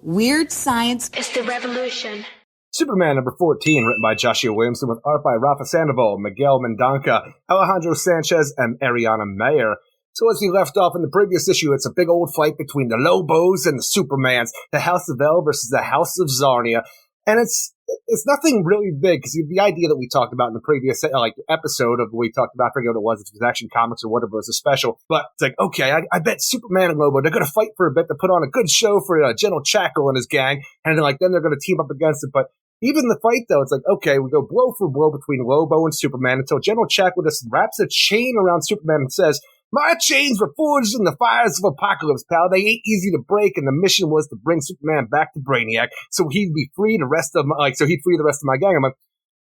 Weird science is the revolution. Superman number 14, written by Joshua Williamson, with art by Rafa Sandoval, Miguel Mendonca, Alejandro Sanchez, and Ariana Mayer. So as we left off in the previous issue, it's a big old fight between the Lobos and the Supermans, the House of El versus the House of Zarnia. And it's nothing really big, because the idea that we talked about in the previous episode of we talked about, I forget what it was, if it was Action Comics or whatever, it was a special. But it's like, okay, I bet Superman and Lobo, they're going to fight for a bit to put on a good show for General Chackal and his gang, and then they're going to team up against it. But even the fight, though, it's like, okay, we go blow for blow between Lobo and Superman until General Chackal just wraps a chain around Superman and says, "My chains were forged in the fires of apocalypse, pal. They ain't easy to break, and the mission was to bring Superman back to Brainiac so he'd be free the rest of he'd free the rest of my gang." I'm like,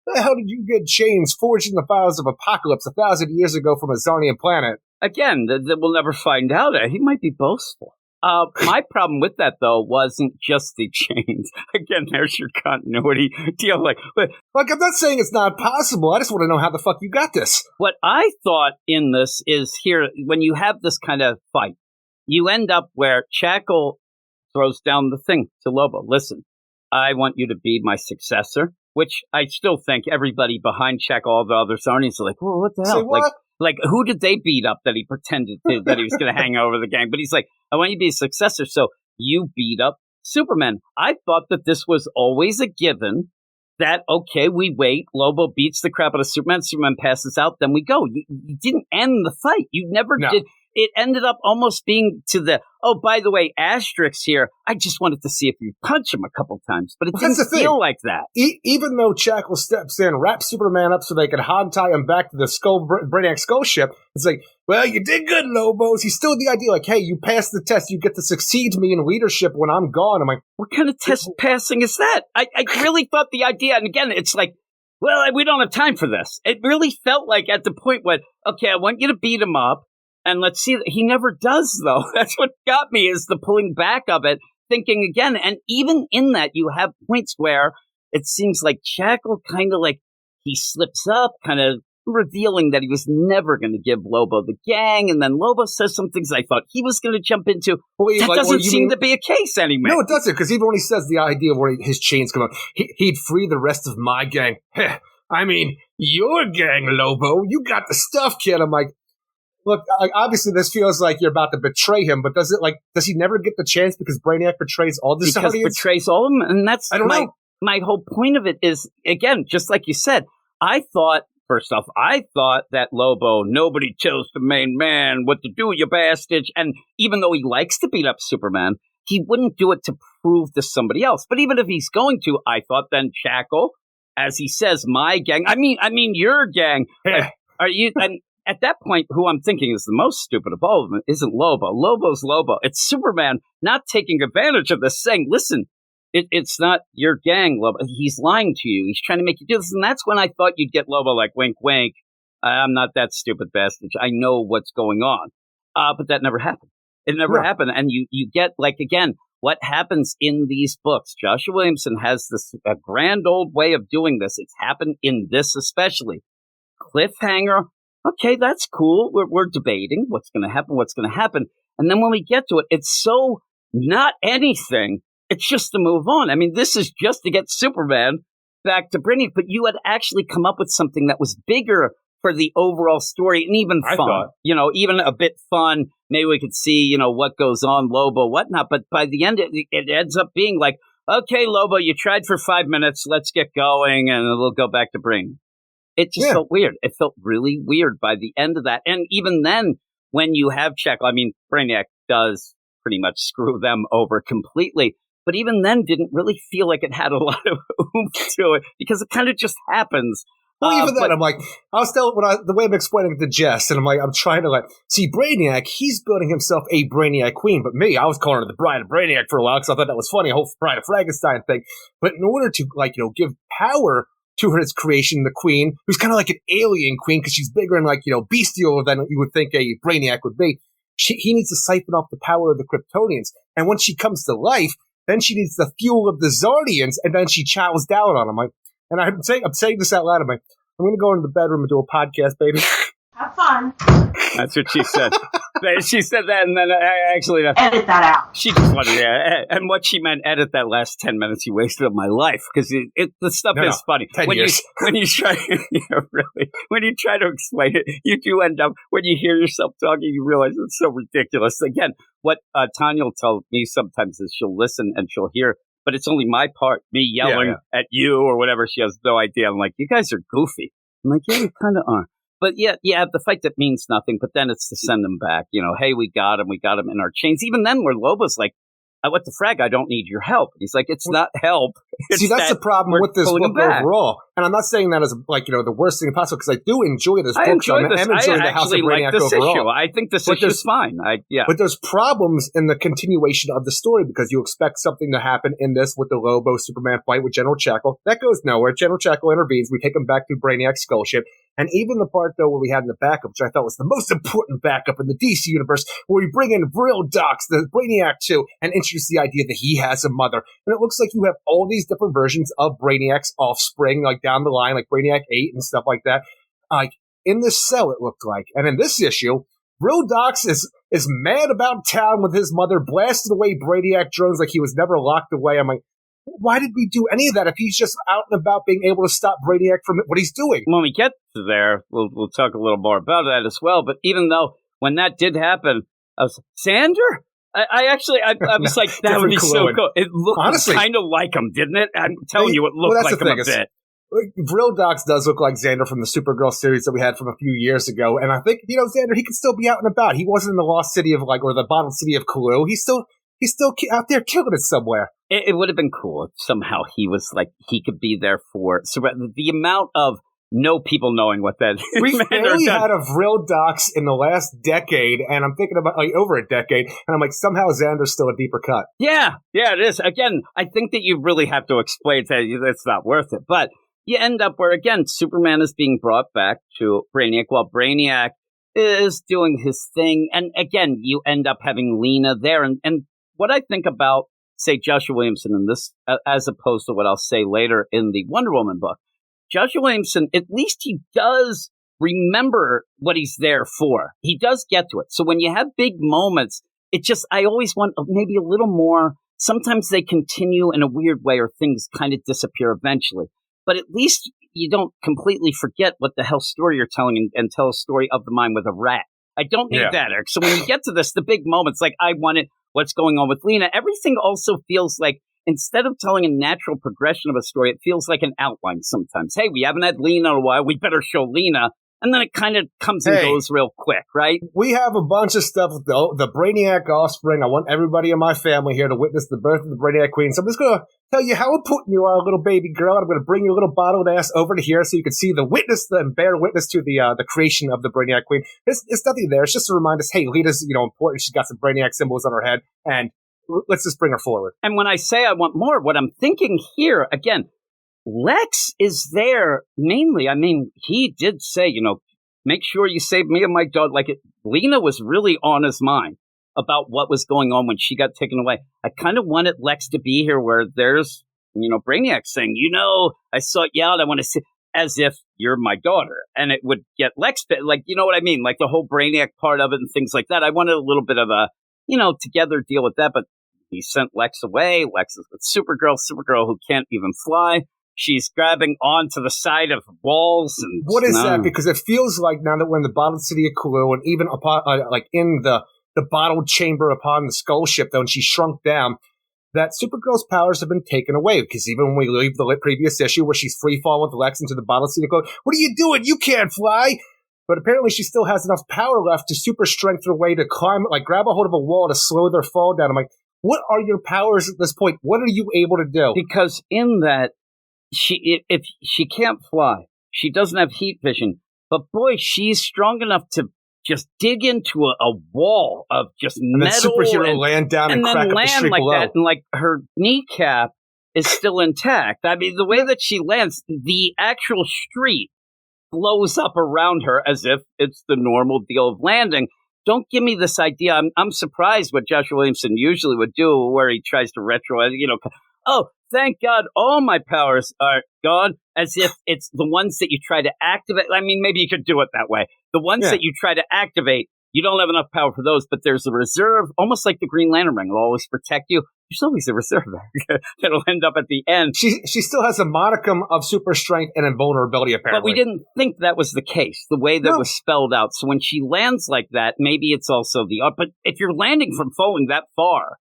"Where the hell did you get chains forged in the fires of apocalypse 1,000 years ago from a Zarnian planet?" Again, we'll never find out. He might be boastful. My problem with that, though, wasn't just the chains. Again, there's your continuity deal. Like, I'm not saying it's not possible. I just want to know how the fuck you got this. What I thought in this is here, when you have this kind of fight, you end up where Chackal throws down the thing to Lobo. Listen, I want you to be my successor, which I still think everybody behind Chackal, all the other Zarnians are like, well, what the hell? Say what? Like, who did they beat up that he pretended that he was going to hang over the gang? But he's like, I want you to be a successor, so you beat up Superman. I thought that this was always a given, that, okay, we wait, Lobo beats the crap out of Superman passes out, then we go. You didn't end the fight. You never did. It ended up almost being to the, oh, by the way, asterisks here, I just wanted to see if you punch him a couple times, but it didn't feel like that. Even though Chackal steps in, wraps Superman up so they can hog tie him back to the Brainiac skull ship, it's like, well, you did good, Lobos. He's still the idea, like, hey, you passed the test, you get to succeed me in leadership when I'm gone. I'm like, what kind of test passing is that? I really thought the idea, and again, it's like, well, we don't have time for this. It really felt like at the point when, okay, I want you to beat him up, and let's see, he never does, though. That's what got me, is the pulling back of it, thinking again. And even in that, you have points where it seems like Chackal kind of like, he slips up, kind of revealing that he was never going to give Lobo the gang. And then Lobo says some things I thought he was going to jump into. That doesn't seem to be a case anymore. No, it doesn't, because even when he says the idea where his chains come out, he'd free the rest of my gang. I mean, your gang, Lobo. You got the stuff, kid. I'm like, look, obviously this feels like you're about to betray him, but does he never get the chance because Brainiac betrays all the Zarnians? Because betrays all of them, and that's my whole point of it is, again, just like you said, first off, I thought that Lobo, nobody tells the main man what to do, you bastard, and even though he likes to beat up Superman, he wouldn't do it to prove to somebody else. But even if he's going to, I thought then Chackal, as he says, my gang, I mean your gang, are you... And at that point, who I'm thinking is the most stupid of all of them isn't Lobo. Lobo's Lobo. It's Superman not taking advantage of this, saying, listen, it's not your gang, Lobo. He's lying to you. He's trying to make you do this. And that's when I thought you'd get Lobo like, wink, wink. I'm not that stupid bastard. I know what's going on. But that never happened. It never happened. And you get, like, again, what happens in these books. Joshua Williamson has a grand old way of doing this. It's happened in this especially. Cliffhanger. Okay, that's cool. We're debating what's going to happen. And then when we get to it, it's so not anything. It's just to move on. I mean, this is just to get Superman back to Brainiac, but you had actually come up with something that was bigger for the overall story and even fun. Even a bit fun. Maybe we could see, what goes on, Lobo, whatnot. But by the end, it ends up being like, okay, Lobo, you tried for 5 minutes. Let's get going, and we'll go back to Brainiac. It just felt weird. It felt really weird by the end of that. And even then, when you have Chackal, I mean, Brainiac does pretty much screw them over completely. But even then, didn't really feel like it had a lot of oomph to it because it kind of just happens. Well, even then, I'm like, I was still, the way I'm explaining it to Jess, and I'm trying to see Brainiac, he's building himself a Brainiac queen, but me, I was calling her the Bride of Brainiac for a while because I thought that was funny, a whole Bride of Frankenstein thing. But in order to, give power to her as creation, the queen, who's kind of like an alien queen because she's bigger and bestial than you would think a Brainiac would be. He needs to siphon off the power of the Kryptonians. And when she comes to life, then she needs the fuel of the Zardians, and then she chows down on them. And I'm saying this out loud. I'm going to go into the bedroom and do a podcast, baby. Have fun. That's what she said. She said that, and then I actually edit that out. She just wanted to, and what she meant, edit that last 10 minutes you wasted of my life, because the stuff is funny. 10 years. When you try, really, when you try to explain it, you do end up, when you hear yourself talking, you realize it's so ridiculous. Again, what Tanya will tell me sometimes is she'll listen and she'll hear, but it's only my part, me yelling at you or whatever. She has no idea. I'm like, you guys are goofy. I'm like, yeah, you kind of are. But yeah, the fight that means nothing, but then it's to send them back. Hey, we got him in our chains. Even then, where Lobo's like, what the frag? I don't need your help. He's like, it's not help. See, that's the problem with this book overall. And I'm not saying that as the worst thing possible, because I do enjoy this book. I'm enjoying the House of Brainiac overall. Issue. I think this issue is fine. But there's problems in the continuation of the story, because you expect something to happen in this with the Lobo Superman fight with General Chackal. That goes nowhere. General Chackal intervenes. We take him back to Brainiac's skull ship. And even the part, though, where we had in the backup, which I thought was the most important backup in the DC universe, where we bring in real Docs, the Brainiac 2, and introduce the idea that he has a mother. And it looks like you have all these different versions of Brainiac's offspring, like down the line, like Brainiac 8 and stuff like that. Like, in this cell, it looked like. And in this issue, real Docs is mad about town with his mother, blasted away Brainiac drones like he was never locked away. I'm like, why did we do any of that if he's just out and about being able to stop Brainiac from what he's doing? When we get to there, we'll talk a little more about that as well. But even though when that did happen, I was Xander? I was like, that would be so cool. It looked kind of like him, didn't it? I'm telling you, it looked like him a bit. Real Docs does look like Xander from the Supergirl series that we had from a few years ago. And I think, Xander, he could still be out and about. He wasn't in the lost city of or the bottled city of Clu. He's still out there killing it somewhere. It would have been cool if somehow he was like, he could be there for the amount of no people knowing what that is. We barely had of real Docs in the last decade, and I'm thinking about over a decade, and I'm like, somehow Xander's still a deeper cut. Yeah, it is. Again, I think that you really have to explain that it's not worth it. But you end up where, again, Superman is being brought back to Brainiac while Brainiac is doing his thing. And again, you end up having Lena there. And what I think about, say, Joshua Williamson in this, as opposed to what I'll say later in the Wonder Woman book, Joshua Williamson, at least he does remember what he's there for. He does get to it. So when you have big moments, I always want maybe a little more. Sometimes they continue in a weird way or things kind of disappear eventually. But at least you don't completely forget what the hell story you're telling and tell a story of the mind with a rat. I don't need that, Eric. So when you get to this, the big moments, like I wanted what's going on with Lena, everything also feels like, instead of telling a natural progression of a story, it feels like an outline sometimes. Hey, we haven't had Lena in a while. We better show Lena. And then it kind of comes and goes real quick, right? We have a bunch of stuff with the Brainiac offspring. I want everybody in my family here to witness the birth of the Brainiac Queen. So I'm just going to tell you how important you are, little baby girl. I'm going to bring your little bottled ass over to here so you can see and bear witness to the creation of the Brainiac Queen. It's nothing there. It's just to remind us, hey, Lena's important. She's got some Brainiac symbols on her head, and let's just bring her forward. And when I say I want more, what I'm thinking here, again, Lex is there mainly. I mean, he did say, make sure you save me and my dog. Lena was really on his mind about what was going on when she got taken away. I kind of wanted Lex to be here where there's, Brainiac saying, I sought you out. I want to see, as if you're my daughter. And it would get Lex, you know what I mean? Like the whole Brainiac part of it and things like that. I wanted a little bit of a, together deal with that, but he sent Lex away. Lex is with Supergirl who can't even fly. She's grabbing onto the side of walls. And what is that? Because it feels like now that we're in the bottled city of Clu and even upon, in the bottled chamber upon the skull ship, though, and she shrunk down, that Supergirl's powers have been taken away. Because even when we leave the previous issue where she's free falling with Lex into the bottled city of Clu, what are you doing? You can't fly. But apparently she still has enough power left to super strength her way to climb, grab a hold of a wall to slow their fall down. I'm like, what are your powers at this point? What are you able to do? Because in that, if she can't fly, she doesn't have heat vision, but boy, she's strong enough to just dig into a wall of just metal. And then superhero land down and crack up the street like below. That, and her kneecap is still intact. I mean, the way that she lands, the actual street blows up around her as if it's the normal deal of landing. Don't give me this idea. I'm surprised what Joshua Williamson usually would do, where he tries to oh, thank God all my powers are gone, as if it's the ones that you try to activate. I mean, maybe you could do it that way. The ones that you try to activate You don't have enough power for those, but there's a reserve, almost like the Green Lantern ring. It'll always protect you. There's always a reserve there that'll end up at the end. She still has a modicum of super strength and invulnerability, apparently. But we didn't think that was the case, the way that was spelled out. So when she lands like that, maybe it's also but if you're landing from falling that far,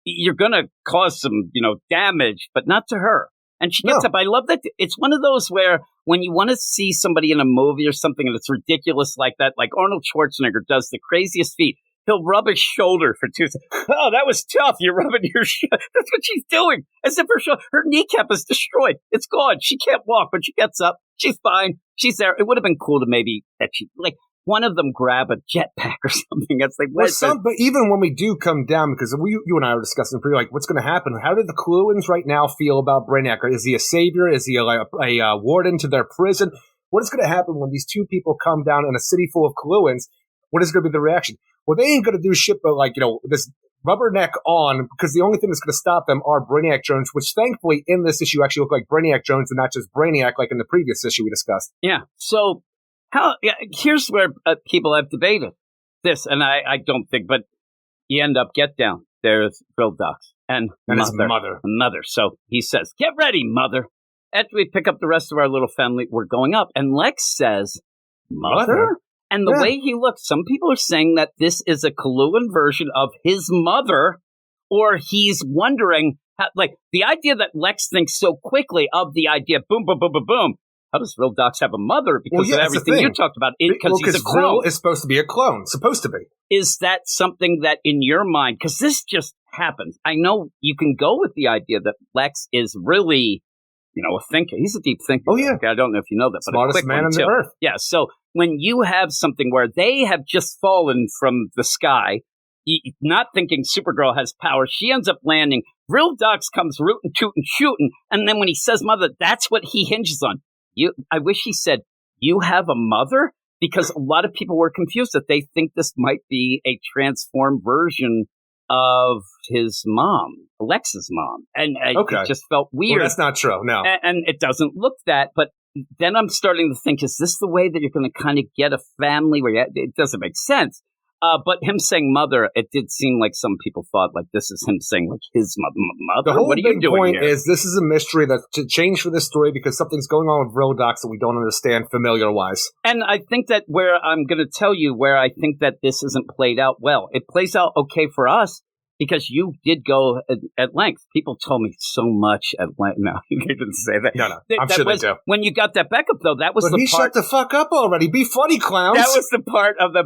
you're going to cause some, damage, but not to her. And she gets up. I love that. It's one of those where when you want to see somebody in a movie or something and it's ridiculous like that, like Arnold Schwarzenegger does the craziest feat. He'll rub his shoulder for 2 seconds. Oh, that was tough. You're rubbing your shoulder. That's what she's doing. As if her kneecap is destroyed. It's gone. She can't walk, but she gets up. She's fine. She's there. It would have been cool to maybe that one of them grab a jetpack or something. That's like, but even when we do come down, because you and I were discussing for what's going to happen? How do the Kluans right now feel about Brainiac? Is he a savior? Is he a warden to their prison? What is going to happen when these two people come down in a city full of Kluans? What is going to be the reaction? Well, they ain't going to do shit but this rubberneck on, because the only thing that's going to stop them are Brainiac drones, which thankfully in this issue actually look like Brainiac drones and not just Brainiac like in the previous issue we discussed. Yeah. So here's where people have debated this, and I don't think, but you end up get down. There's Bill Ducks and his mother. So he says, "Get ready, mother." After we pick up the rest of our little family, we're going up, and Lex says, "Mother?" And the way he looks, some people are saying that this is a Kluan version of his mother, or he's wondering, the idea that Lex thinks so quickly of the idea, boom, boom, boom, boom, boom. How does Real Docs have a mother? Because of everything you talked about. Because he's a clone. Real is supposed to be a clone. Supposed to be. Is that something that in your mind, because this just happens, I know you can go with the idea that Lex is really, a thinker. He's a deep thinker. Oh, yeah. I don't know if you know that. Smartest but a quick man on the earth. Yeah, so when you have something where they have just fallen from the sky, not thinking Supergirl has power, she ends up landing. Real Docs comes rootin', tootin', shooting, and then when he says mother, that's what he hinges on. I wish he said, "You have a mother?" Because a lot of people were confused that they think this might be a transformed version of his mom, Alexa's mom. And it just felt weird. Well, that's not true, no. And it doesn't look that, but then I'm starting to think, is this the way that you're going to kind of get a family where it doesn't make sense? But him saying mother, it did seem like some people thought this is him saying his mother. The whole what are you doing point here? is this is a mystery that's to change for this story because something's going on with Real Docs that we don't understand familiar-wise. And I think that where I'm going to tell you where I think that this isn't played out well. It plays out okay for us because you did go at length. People told me so much at length. No, you didn't say that. No. I'm sure they do. When you got that backup, though, that was but the part. Shut the fuck up already. Be funny, clowns. That was the part of the.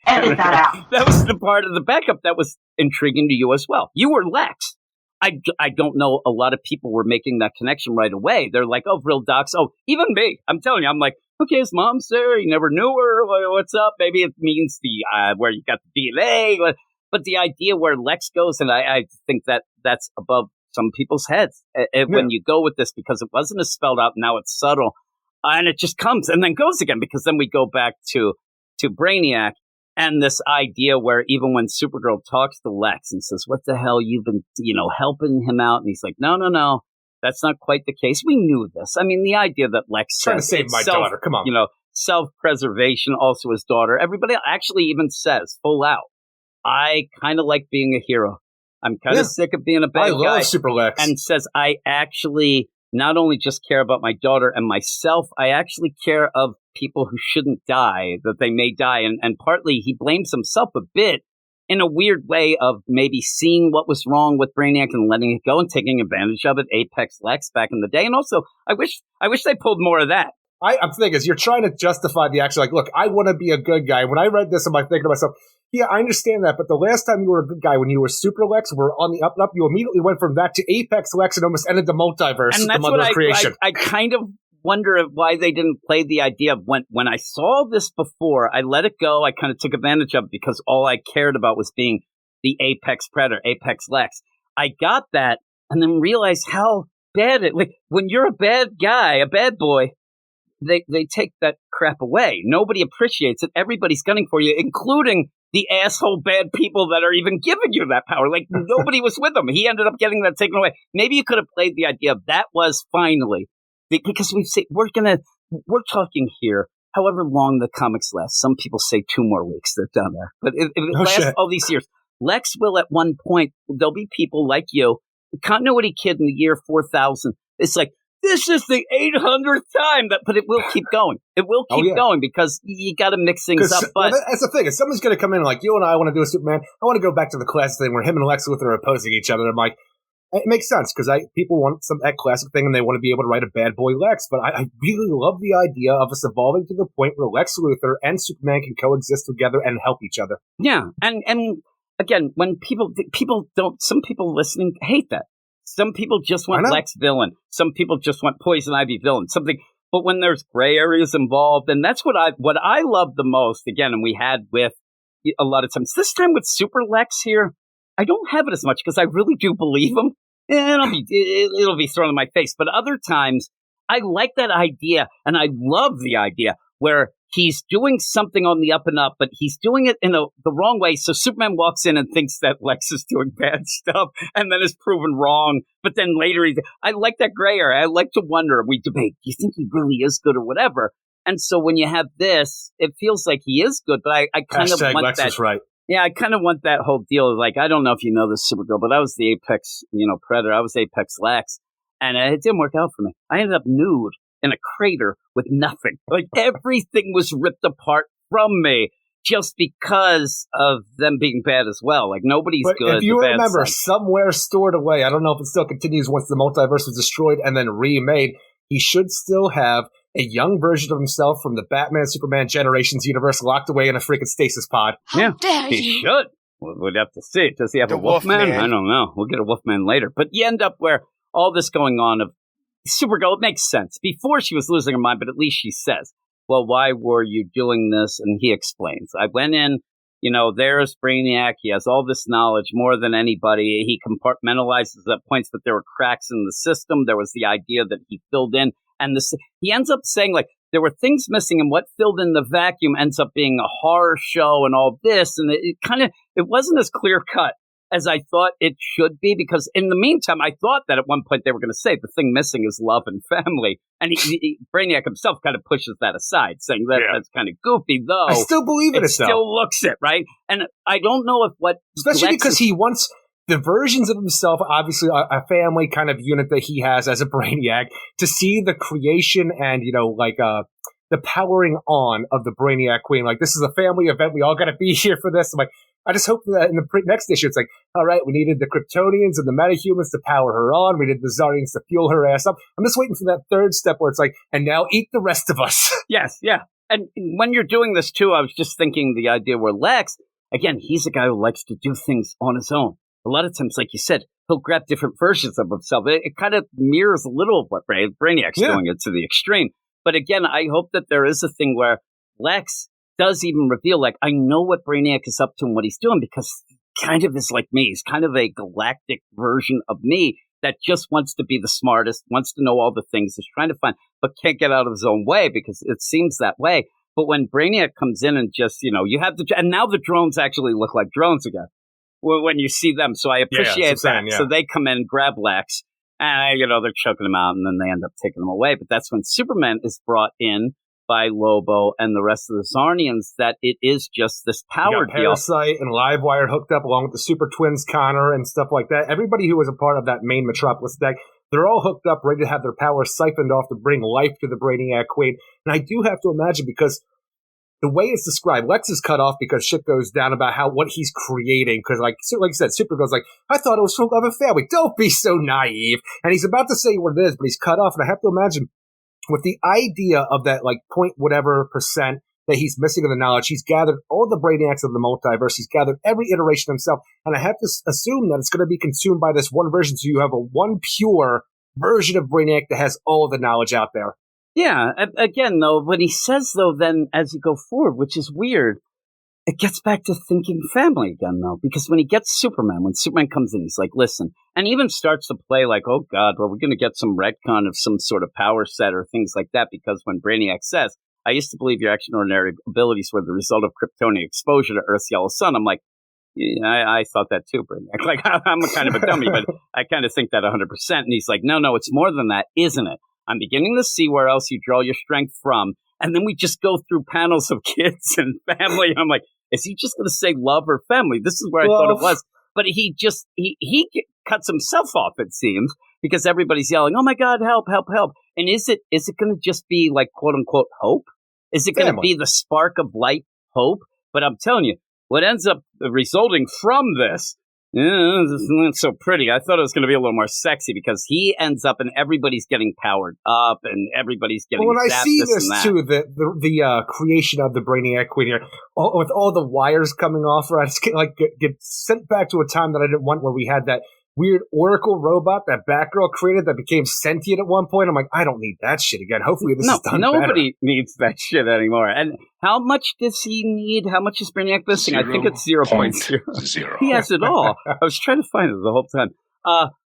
Edit that out. That was the part of the backup that was intriguing to you as well. You were Lex. I don't know. A lot of people were making that connection right away. They're like, "Oh, Real Docs." Oh, even me. I'm telling you, I'm like, okay, his mom's there. You never knew her. What's up? Maybe it means the where you got the DNA. But the idea where Lex goes, and I think that that's above some people's heads when you go with this, because it wasn't as spelled out. Now it's subtle, and it just comes and then goes again, because then we go back to Brainiac and this idea where even when Supergirl talks to Lex and says, "What the hell, you've been helping him out," and he's like, no, that's not quite the case. We knew this. I mean, the idea that Lex trying to save my daughter. Come on, self-preservation, also his daughter. Everybody actually even says full out, I kind of like being a hero. I'm kind of sick of being a bad guy. I love Super Lex. And says, I actually not only just care about my daughter and myself, I actually care of people who shouldn't die, that they may die. And partly he blames himself a bit in a weird way of maybe seeing what was wrong with Brainiac and letting it go and taking advantage of it, Apex Lex back in the day. And also, I wish they pulled more of that. I'm thinking is you're trying to justify the action. Look, I want to be a good guy. When I read this, I'm thinking to myself, yeah, I understand that. But the last time you were a good guy, when you were Super Lex, were on the up and up, you immediately went from that to Apex Lex and almost ended the multiverse, and the mother of creation. I kind of wonder why they didn't play the idea of when I saw this before, I let it go. I kind of took advantage of it because all I cared about was being the Apex Predator, Apex Lex. I got that and then realized how bad when you're a bad guy, a bad boy, they take that crap away. Nobody appreciates it. Everybody's gunning for you, including the asshole bad people that are even giving you that power. Nobody was with him. He ended up getting that taken away. Maybe you could have played the idea of that was finally, because we're talking here however long the comics last. Some people say 2 more weeks they're done there. But if it lasts all these years, Lex will at one point, there'll be people like you, the continuity kid in the year 4000. It's like, this is the 800th time but it will keep going. It will keep going because you got to mix things up. But that's the thing. If someone's going to come in like you and I want to do a Superman, I want to go back to the classic thing where him and Lex Luthor are opposing each other. And I'm like, it makes sense because people want that classic thing and they want to be able to write a bad boy Lex. But I really love the idea of us evolving to the point where Lex Luthor and Superman can coexist together and help each other. Yeah. And again, when people don't, some people listening hate that. Some people just want Lex villain. Some people just want Poison Ivy villain. Something, but when there's gray areas involved, and that's what I love the most. Again, and we had with a lot of times. This time with Super Lex here, I don't have it as much because I really do believe him. It'll be thrown in my face. But other times, I like that idea, and I love the idea where he's doing something on the up and up, but he's doing it in the wrong way. So Superman walks in and thinks that Lex is doing bad stuff and then is proven wrong. But then later, I like that gray area. I like to wonder, we debate, do you think he really is good or whatever? And so when you have this, it feels like he is good, but I kind of want Lex that. Is right. Yeah, I kind of want that whole deal of like, I don't know if you know this, Supergirl, but I was the Apex, Predator. I was Apex Lex, and it didn't work out for me. I ended up nude in a crater with nothing. Like everything was ripped apart from me just because of them being bad as well. Like nobody's good. If you remember, somewhere stored away, I don't know if it still continues once the multiverse was destroyed and then remade, he should still have a young version of himself from the Batman Superman Generations universe locked away in a freaking stasis pod. How dare you? He should. We'd have to see. Does he have a Wolfman? I don't know. We'll get a Wolfman later. But you end up where all this going on of Supergirl, it makes sense. Before she was losing her mind, but at least she says, well, why were you doing this? And he explains. I went in, there's Brainiac. He has all this knowledge more than anybody. He compartmentalizes at points, but there were cracks in the system. There was the idea that he filled in. And he ends up saying, like, there were things missing, and what filled in the vacuum ends up being a horror show and all this. And it wasn't as clear cut as I thought it should be, because in the meantime, I thought that at one point they were going to say the thing missing is love and family. And Brainiac himself kind of pushes that aside, saying that's kind of goofy, though. I still believe it still looks it, right? And I don't know if especially because he wants the versions of himself, obviously a family kind of unit that he has as a Brainiac, to see the creation and, the powering on of the Brainiac Queen. Like, this is a family event. We all got to be here for this. I'm like, I just hope that in the next issue, it's like, all right, we needed the Kryptonians and the metahumans to power her on. We needed the Zardians to fuel her ass up. I'm just waiting for that third step where it's like, and now eat the rest of us. Yes, yeah. And when you're doing this, too, I was just thinking the idea where Lex, again, he's a guy who likes to do things on his own. A lot of times, like you said, he'll grab different versions of himself. It kind of mirrors a little of what Brainiac's doing it to the extreme. But again, I hope that there is a thing where Lex does even reveal, like, I know what Brainiac is up to and what he's doing, because he kind of is like me. He's kind of a galactic version of me that just wants to be the smartest, wants to know all the things, is trying to find, but can't get out of his own way because it seems that way. But when Brainiac comes in and just, you have and now the drones actually look like drones again when you see them. So I appreciate that. So they come in and grab Lex, and, they're choking him out, and then they end up taking him away. But that's when Superman is brought in by Lobo and the rest of the Zarnians, that it is just this power deal. Parasite and Livewire hooked up along with the Super Twins, Connor, and stuff like that. Everybody who was a part of that main Metropolis deck, they're all hooked up, ready to have their power siphoned off to bring life to the Brainiac Queen. And I do have to imagine, because the way it's described, Lex is cut off because shit goes down about what he's creating. Because, like you said, Supergirl's like, I thought it was from Love and Family. Don't be so naive. And he's about to say what it is, but he's cut off. And I have to imagine, with the idea of that, like, point whatever percent that he's missing of the knowledge, he's gathered all the Brainiacs of the multiverse. He's gathered every iteration of himself. And I have to assume that it's going to be consumed by this one version. So you have a one pure version of Brainiac that has all the knowledge out there. Yeah. Again, though, when he says, though, then as you go forward, which is weird, it gets back to thinking family again, though, because when he gets when Superman comes in, he's like, listen, and even starts to play like, oh, God, well, we're going to get some retcon of some sort of power set or things like that, because when Brainiac says, I used to believe your extraordinary abilities were the result of Kryptonian exposure to Earth's yellow sun. I'm like, yeah, I thought that too, Brainiac. Like, I'm a kind of a dummy, but I kind of think that 100%. And he's like, no, it's more than that, isn't it? I'm beginning to see where else you draw your strength from. And then we just go through panels of kids and family. I'm like, is he just going to say love or family? This is where I thought it was. But he cuts himself off, it seems, because everybody's yelling, oh my God, help, help, help. And is it going to just be like, quote unquote, hope? Is it going to be the spark of light hope? But I'm telling you, what ends up resulting from this, this is not so pretty. I thought it was going to be a little more sexy because he ends up and everybody's getting powered up and everybody's getting when zapped, I see this too, the creation of the Brainiac Queen here, with all the wires coming off her, I just get sent back to a time that I didn't want, where we had that weird Oracle robot that Batgirl created that became sentient at one point. I'm like, I don't need that shit again. Hopefully this is done nobody better. needs that shit anymore. And how much does he need? How much is Brainiac missing? I think it's 0.0. He has it all. I was trying to find it the whole time.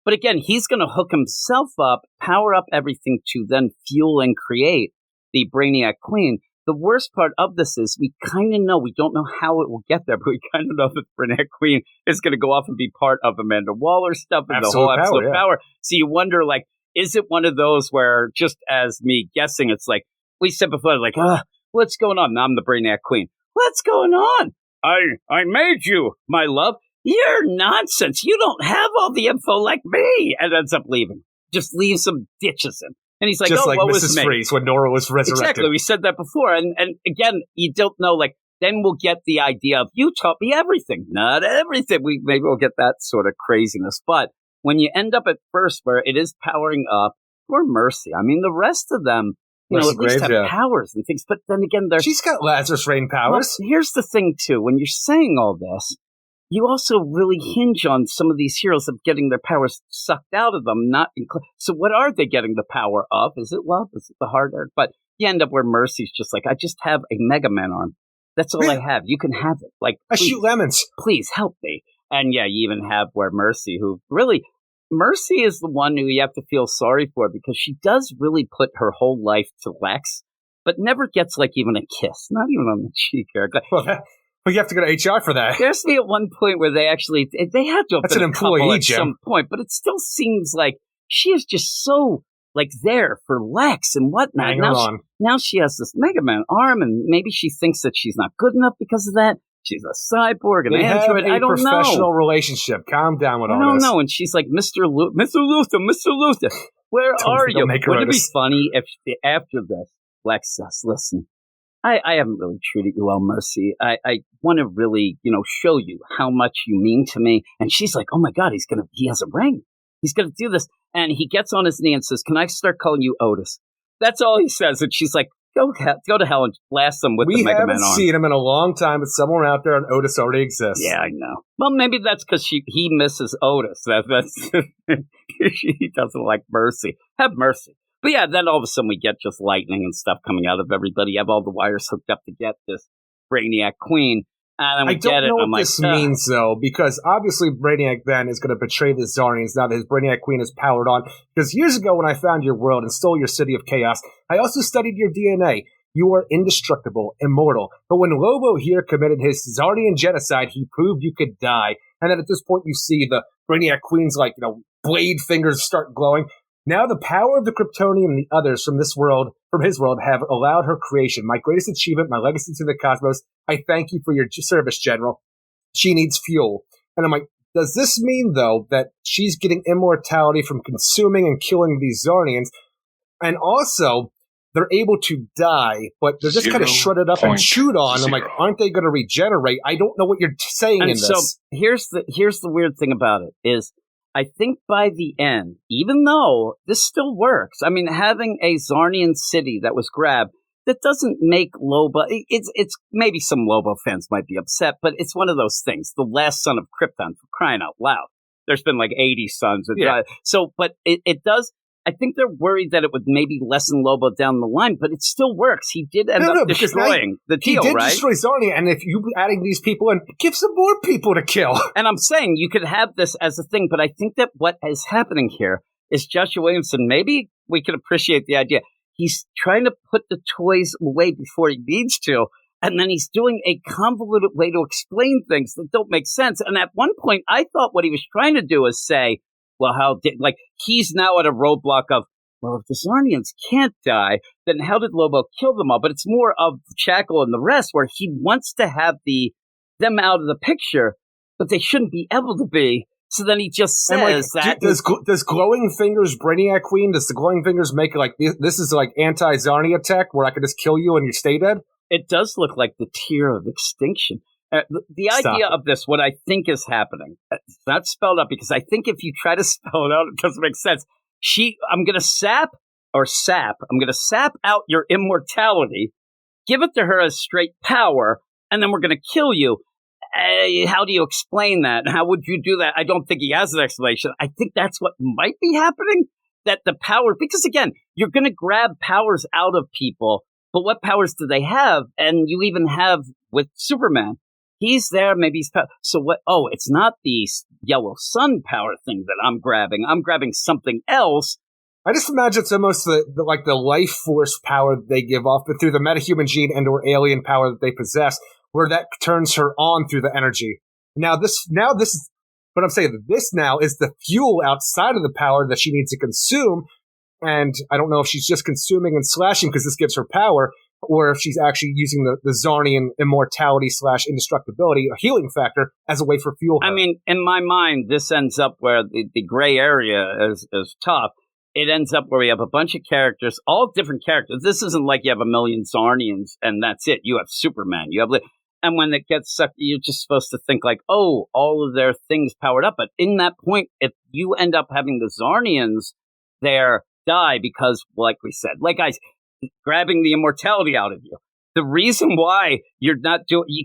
But again, he's going to hook himself up, power up everything to then fuel and create the Brainiac Queen. The worst part of this is we kind of know, we don't know how it will get there, but we kind of know that Brainiac Queen is going to go off and be part of Amanda Waller's stuff and the whole Absolute Power. So you wonder, like, is it one of those where, just as me guessing, it's like, we said before, like, what's going on? Now I'm the Brainiac Queen. What's going on? I made you, my love. You're nonsense. You don't have all the info like me. And ends up leaving. Just leaves some ditches in. And he's like, just like what Mrs. was Freeze when Nora was resurrected. Exactly. We said that before. And again, you don't know, like, then we'll get the idea of, you taught me everything. Not everything. Maybe we'll get that sort of craziness. But when you end up at first where it is powering up, poor Mercy. I mean, the rest of them, at least have powers and things. But then again, she's got Lazarus Rain powers. Well, here's the thing, too. When you're saying all this, you also really hinge on some of these heroes of getting their powers sucked out of them. So what are they getting the power of? Is it love? Is it the heart? But you end up where Mercy's just like, I just have a Mega Man arm. That's all I have. You can have it. Like, I shoot lemons. Please help me. And yeah, you even have where Mercy, Mercy is the one who you have to feel sorry for because she does really put her whole life to Lex, but never gets like even a kiss, not even on the cheek. But you have to go to HR for that. There's me at one point where they had to have That's been an employee, at some point, but it still seems like she is just so like there for Lex and whatnot. Now she has this Mega Man arm, and maybe she thinks that she's not good enough because of that. She's a cyborg, an android. I don't know. Professional relationship. Calm down with all this. I don't know. And she's like, Mr. Luthor, where are you? Wouldn't it be funny if after this, Lex says, listen, I haven't really treated you well, Mercy. I want to really, show you how much you mean to me. And she's like, oh my God, he has a ring. He's going to do this. And he gets on his knee and says, can I start calling you Otis? That's all he says. And she's like, go to hell and blast them with the Mega Man arm. We haven't seen him in a long time, but somewhere out there, and Otis already exists. Yeah, I know. Well, maybe that's because he misses Otis. That's he doesn't like Mercy. Have mercy. But yeah, then all of a sudden we get just lightning and stuff coming out of everybody. You have all the wires hooked up to get this Brainiac Queen. And then I don't know what this means, though, because obviously Brainiac then is going to betray the Zarnians now that his Brainiac Queen is powered on. Because years ago when I found your world and stole your city of chaos, I also studied your DNA. You are indestructible, immortal. But when Lobo here committed his Zarnian genocide, he proved you could die. And then at this point you see the Brainiac Queen's, blade fingers start glowing. Now the power of the Kryptonian and the others from his world, have allowed her creation. My greatest achievement, my legacy to the cosmos. I thank you for your service, General. She needs fuel. And I'm like, does this mean, though, that she's getting immortality from consuming and killing these Zarnians? And also, they're able to die, but they're just kind of shredded up and chewed on. I'm like, aren't they going to regenerate? I don't know what you're saying in this. So here's the weird thing about it is, I think by the end, even though this still works, I mean, having a Zarnian city that was grabbed, that doesn't make Lobo, it's maybe some Lobo fans might be upset, but it's one of those things. The last son of Krypton, for crying out loud. There's been 80 sons. So, but it does, I think they're worried that it would maybe lessen Lobo down the line, but it still works. He did end up destroying the deal, right? He did destroy Zarnia, and if you adding these people in, give some more people to kill. And I'm saying you could have this as a thing, but I think that what is happening here is Joshua Williamson, maybe we could appreciate the idea. He's trying to put the toys away before he needs to, and then he's doing a convoluted way to explain things that don't make sense. And at one point, I thought what he was trying to do is say, well, he's now at a roadblock of, well, if the Zarnians can't die, then how did Lobo kill them all? But it's more of Chackal and the rest, where he wants to have them out of the picture, but they shouldn't be able to be. So then he just says that. Does Glowing Fingers Brainiac Queen, does the Glowing Fingers make it like, this is like anti-Zarnia tech, where I could just kill you and you stay dead? It does look like the tier of extinction. The idea of this, what I think is happening, it's not spelled out, because I think if you try to spell it out, it doesn't make sense. I'm going to sap out your immortality, give it to her as straight power, and then we're going to kill you. How do you explain that? How would you do that? I don't think he has an explanation. I think that's what might be happening, that the power, because again, you're going to grab powers out of people, but what powers do they have? And you even have with Superman. He's there, maybe he's so what? Oh, it's not the yellow sun power thing that I'm grabbing. I'm grabbing something else. I just imagine it's almost the life force power that they give off, but through the metahuman gene and or alien power that they possess, where that turns her on through the energy. Now this is, but I'm saying that this now is the fuel outside of the power that she needs to consume. And I don't know if she's just consuming and slashing because this gives her power, or if she's actually using the Zarnian immortality / indestructibility, a healing factor, as a way for fuel. I mean, in my mind, this ends up where the gray area is tough. It ends up where we have a bunch of characters, all different characters. This isn't like you have a million Zarnians and that's it. You have Superman. And when it gets sucked, you're just supposed to think like, oh, all of their things powered up. But in that point, if you end up having the Zarnians there die because, like we said, like guys, grabbing the immortality out of you. The reason why you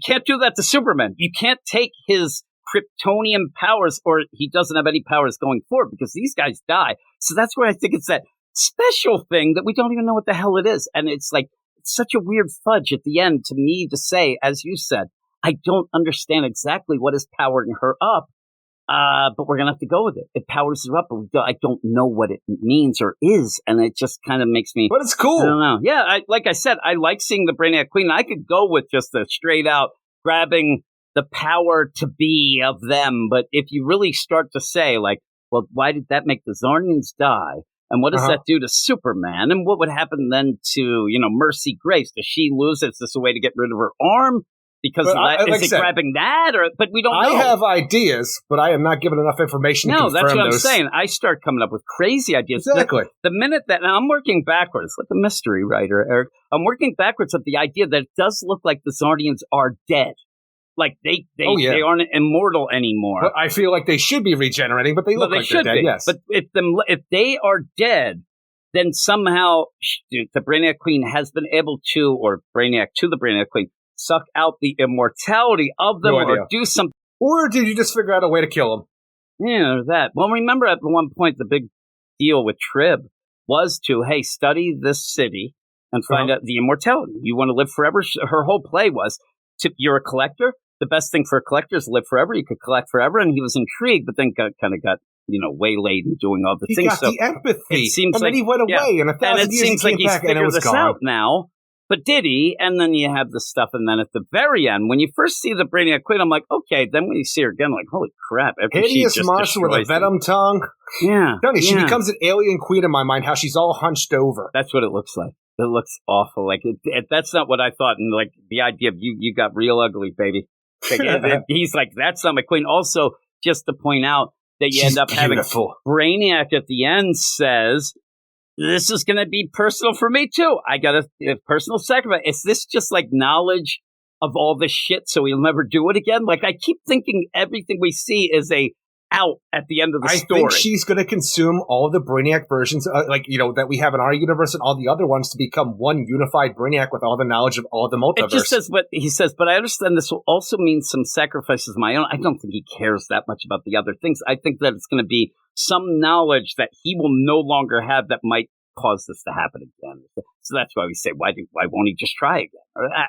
can't do that to Superman. You can't take his Kryptonian powers, or he doesn't have any powers going forward, because these guys die. So that's where I think it's that special thing that we don't even know what the hell it is. And it's like, it's such a weird fudge at the end to me to say, as you said, I don't understand exactly what is powering her up. But we're going to have to go with it. It powers her up, but I don't know what it means or is, and it just kind of makes me... But it's cool. I don't know. Yeah, like I said, I like seeing the Brainiac Queen. I could go with just the straight-out grabbing the power to be of them, but if you really start to say, like, well, why did that make the Zarnians die? And what does that do to Superman? And what would happen then to, Mercy Grace? Does she lose? Is this a way to get rid of her arm? Because is it grabbing that? But we don't know. I have ideas, but I am not given enough information to confirm those. No, that's what I'm saying. I start coming up with crazy ideas. Exactly. The minute that, and I'm working backwards, like a mystery writer, Eric, I'm working backwards of the idea that it does look like the Zarnians are dead. Like they aren't immortal anymore. But I feel like they should be regenerating, but they look like they're dead, yes. But if they are dead, then somehow the Brainiac Queen has been able to, or Brainiac to the Brainiac Queen, suck out the immortality of them or do something. Or did you just figure out a way to kill them? Yeah, that. Well, remember at one point the big deal with Trib was to, hey, study this city and find out the immortality. You want to live forever? Her whole play was, you're a collector. The best thing for a collector is to live forever. You could collect forever. And he was intrigued, but then kind of got waylaid and doing all the things. He got the empathy. And then he went away. And 1,000 years seems he like came back and it was this gone. out now. But did he? And then you have the stuff. And then at the very end, when you first see the Brainiac Queen, I'm like, okay. Then when you see her again, like, holy crap. Hideous monster with a venom tongue. Yeah. She becomes an alien queen in my mind, how she's all hunched over. That's what it looks like. It looks awful. Like that's not what I thought. And like the idea of you got real ugly, baby. Like, he's like, that's not my queen. Also, just to point out that you end up having Brainiac at the end says, this is going to be personal for me too. I got a personal sacrifice. Is this just like knowledge of all this shit so he'll never do it again? Like I keep thinking everything we see is a out at the end of the story. I think she's going to consume all the Brainiac versions, that we have in our universe and all the other ones to become one unified Brainiac with all the knowledge of all the multiverse. It just says, but I understand this will also mean some sacrifices of my own. I don't think he cares that much about the other things. I think that it's going to be some knowledge that he will no longer have that might cause this to happen again. So that's why we say, why won't he just try again?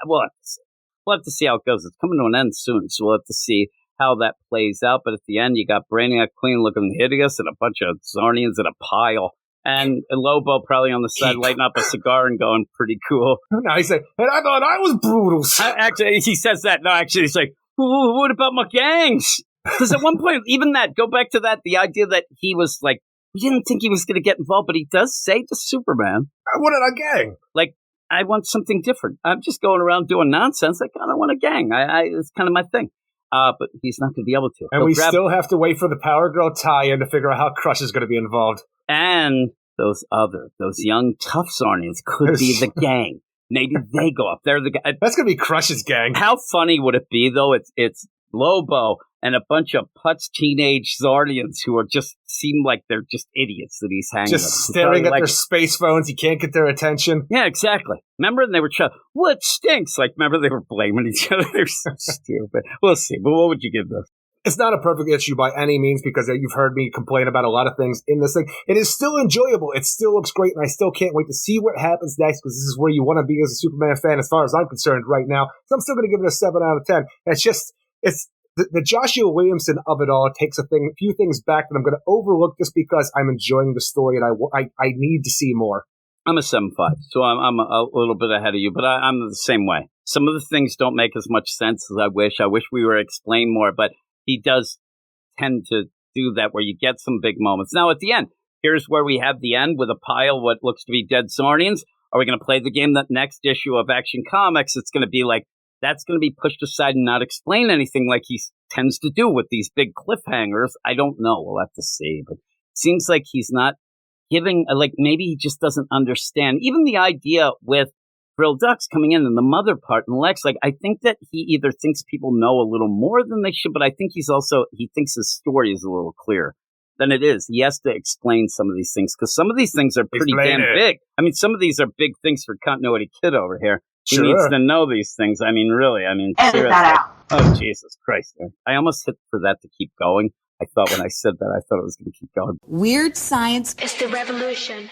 We'll have to see. We'll have to see how it goes. It's coming to an end soon, so we'll have to see how that plays out. But at the end, you got Brainiac Queen looking hideous and a bunch of Zarnians in a pile. And Lobo probably on the side lighting up a cigar and going, pretty cool. No, he said, and I thought I was brutal. Actually, he says that. No, actually, he's like, what about my gangs? Because at one point, even that, go back to that, the idea that he was like we didn't think he was going to get involved, but he does say to Superman, I wanted a gang. Like, I want something different. I'm just going around doing nonsense. I kind of want a gang. It's kind of my thing. But he's not going to be able to. And we still have to wait for the Power Girl tie-in to figure out how Crush is going to be involved. And those young tough Sarnians could be the gang. Maybe they go up. They're the guy. That's going to be Crush's gang. How funny would it be, though? It's Lobo and a bunch of putz teenage Zardians who are just seem like they're just idiots that he's hanging just with. Staring at their space phones. He can't get their attention. Yeah, exactly. Remember, they were what stinks? Like, remember, they were blaming each other. They're so stupid. We'll see. But what would you give this? It's not a perfect issue by any means because you've heard me complain about a lot of things in this thing. It is still enjoyable. It still looks great, and I still can't wait to see what happens next because this is where you want to be as a Superman fan as far as I'm concerned right now. So I'm still going to give it a 7 out of 10. It's the Joshua Williamson of it all takes a few things back that I'm going to overlook just because I'm enjoying the story and I need to see more. I'm a 7.5, so I'm a little bit ahead of you, but I'm the same way. Some of the things don't make as much sense as I wish. I wish we were explained more, but he does tend to do that where you get some big moments. Now, at the end, here's where we have the end with a pile of what looks to be dead Sarnians. Are we going to play the game that next issue of Action Comics? It's going to be like, that's going to be pushed aside and not explain anything like he tends to do with these big cliffhangers. I don't know. We'll have to see. But it seems like he's not giving, like maybe he just doesn't understand. Even the idea with Frill Ducks coming in and the mother part and Lex, like I think that he either thinks people know a little more than they should, but I think he thinks his story is a little clearer than it is. He has to explain some of these things because some of these things are pretty big. I mean, some of these are big things for Continuity Kid over here. He needs to know these things. I mean, really. I mean, edit that out. Oh, Jesus Christ. I almost hit for that to keep going. I thought when I said that, I thought it was going to keep going. Weird science is the revolution.